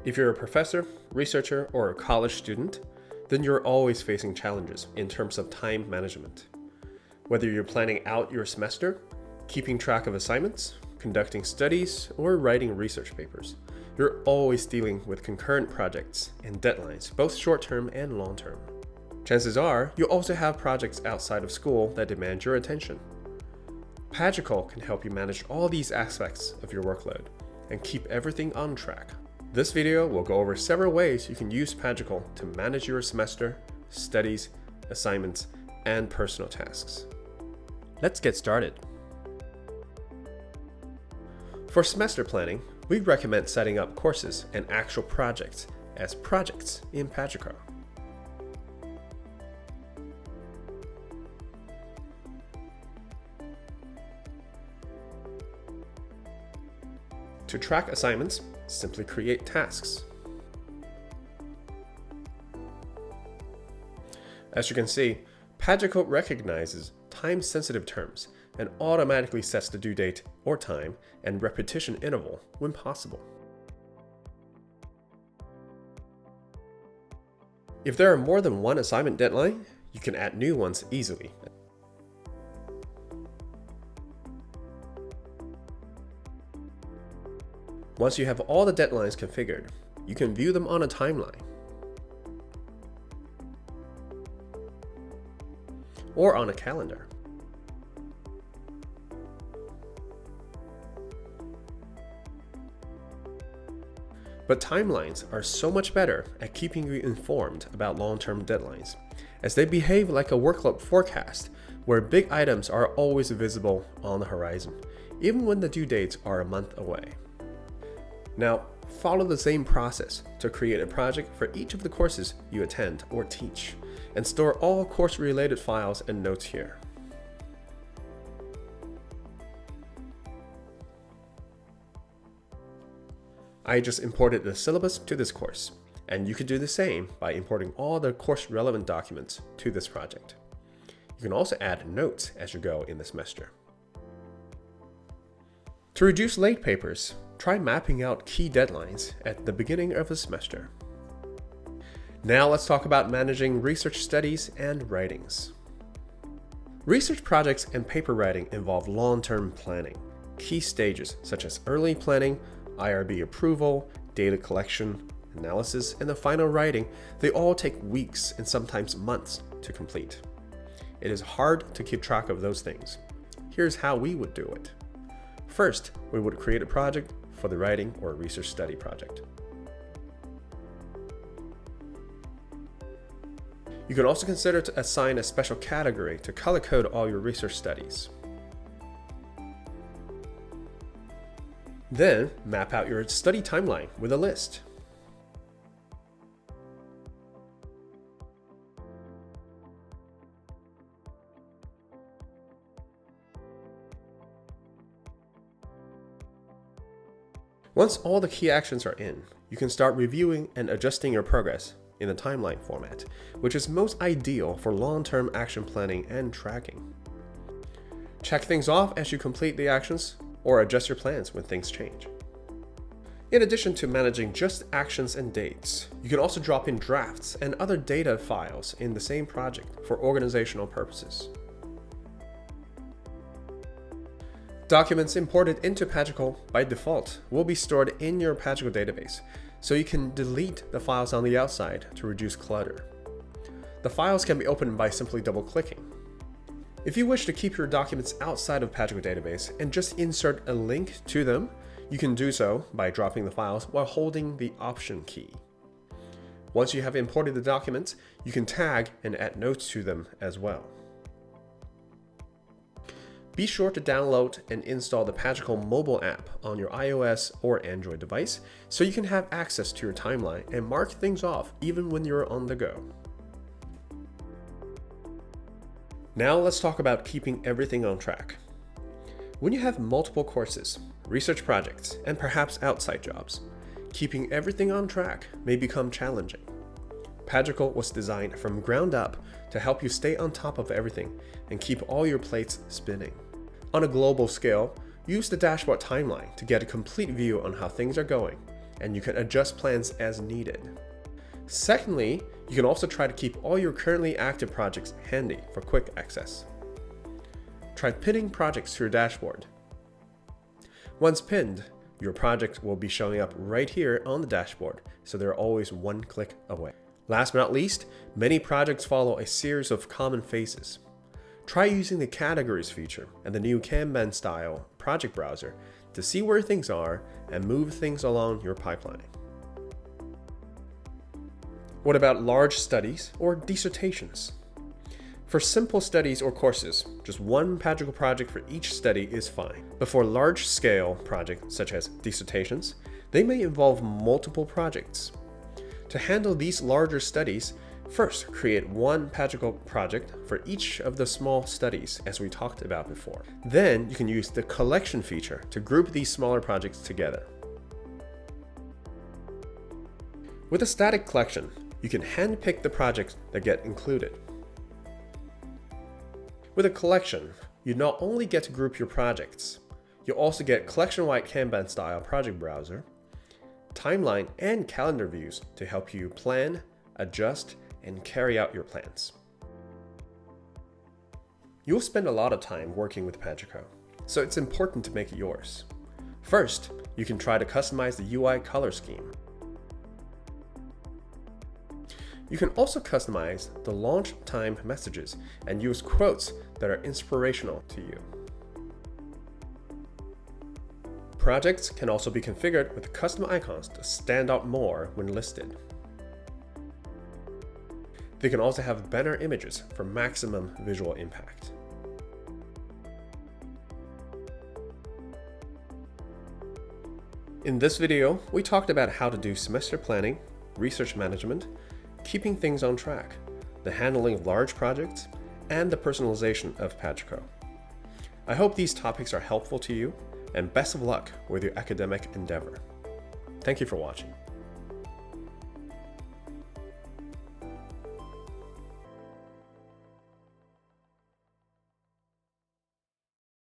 If you're a professor, researcher, or a college student, then you're always facing challenges in terms of time management. Whether you're planning out your semester, keeping track of assignments, conducting studies, or writing research papers, you're always dealing with concurrent projects and deadlines, both short-term and long-term. Chances are, you also have projects outside of school that demand your attention. Pagico can help you manage all these aspects of your workload and keep everything on track. This video will go over several ways you can use Pagico to manage your semester, studies, assignments, and personal tasks. Let's get started. For semester planning, we recommend setting up courses and actual projects as projects in Pagico. To track assignments, simply create tasks. As you can see, Pagico recognizes time-sensitive terms and automatically sets the due date or time and repetition interval when possible. If there are more than one assignment deadline, you can add new ones easily. Once you have all the deadlines configured, you can view them on a timeline or on a calendar. But timelines are so much better at keeping you informed about long-term deadlines, as they behave like a workload forecast where big items are always visible on the horizon, even when the due dates are a month away. Now, follow the same process to create a project for each of the courses you attend or teach, and store all course-related files and notes here. I just imported the syllabus to this course, and you could do the same by importing all the course-relevant documents to this project. You can also add notes as you go in the semester. To reduce late papers, try mapping out key deadlines at the beginning of the semester. Now let's talk about managing research studies and writings. Research projects and paper writing involve long-term planning. Key stages such as early planning, IRB approval, data collection, analysis, and the final writing, they all take weeks and sometimes months to complete. It is hard to keep track of those things. Here's how we would do it. First, we would create a project for the writing or research study project. You can also consider to assign a special category to color code all your research studies. Then, map out your study timeline with a list. Once all the key actions are in, you can start reviewing and adjusting your progress in the timeline format, which is most ideal for long-term action planning and tracking. Check things off as you complete the actions, or adjust your plans when things change. In addition to managing just actions and dates, you can also drop in drafts and other data files in the same project for organizational purposes. Documents imported into Pagico by default will be stored in your Pagico database, so you can delete the files on the outside to reduce clutter. The files can be opened by simply double-clicking. If you wish to keep your documents outside of Pagico database and just insert a link to them, you can do so by dropping the files while holding the Option key. Once you have imported the documents, you can tag and add notes to them as well. Be sure to download and install the Pagico mobile app on your iOS or Android device so you can have access to your timeline and mark things off even when you're on the go. Now let's talk about keeping everything on track. When you have multiple courses, research projects, and perhaps outside jobs, keeping everything on track may become challenging. Pagico was designed from ground up to help you stay on top of everything and keep all your plates spinning. On a global scale, use the dashboard timeline to get a complete view on how things are going and you can adjust plans as needed. Secondly, you can also try to keep all your currently active projects handy for quick access. Try pinning projects to your dashboard. Once pinned, your project will be showing up right here on the dashboard, so they're always one click away. Last but not least, many projects follow a series of common phases. Try using the categories feature and the new Kanban style project browser to see where things are and move things along your pipeline. What about large studies or dissertations? For simple studies or courses, just one Pagico project for each study is fine. But for large-scale projects such as dissertations, they may involve multiple projects. To handle these larger studies, first create one Pagico project for each of the small studies as we talked about before. Then you can use the collection feature to group these smaller projects together. With a static collection, you can handpick the projects that get included. With a collection, you not only get to group your projects, you also get collection-wide Kanban style project browser, timeline and calendar views to help you plan, adjust, and carry out your plans. You'll spend a lot of time working with Pagico, so it's important to make it yours. First, you can try to customize the UI color scheme. You can also customize the launch time messages and use quotes that are inspirational to you. Projects can also be configured with custom icons to stand out more when listed. They can also have banner images for maximum visual impact. In this video, we talked about how to do semester planning, research management, keeping things on track, the handling of large projects, and the personalization of Pagico. I hope these topics are helpful to you, and best of luck with your academic endeavor. Thank you for watching.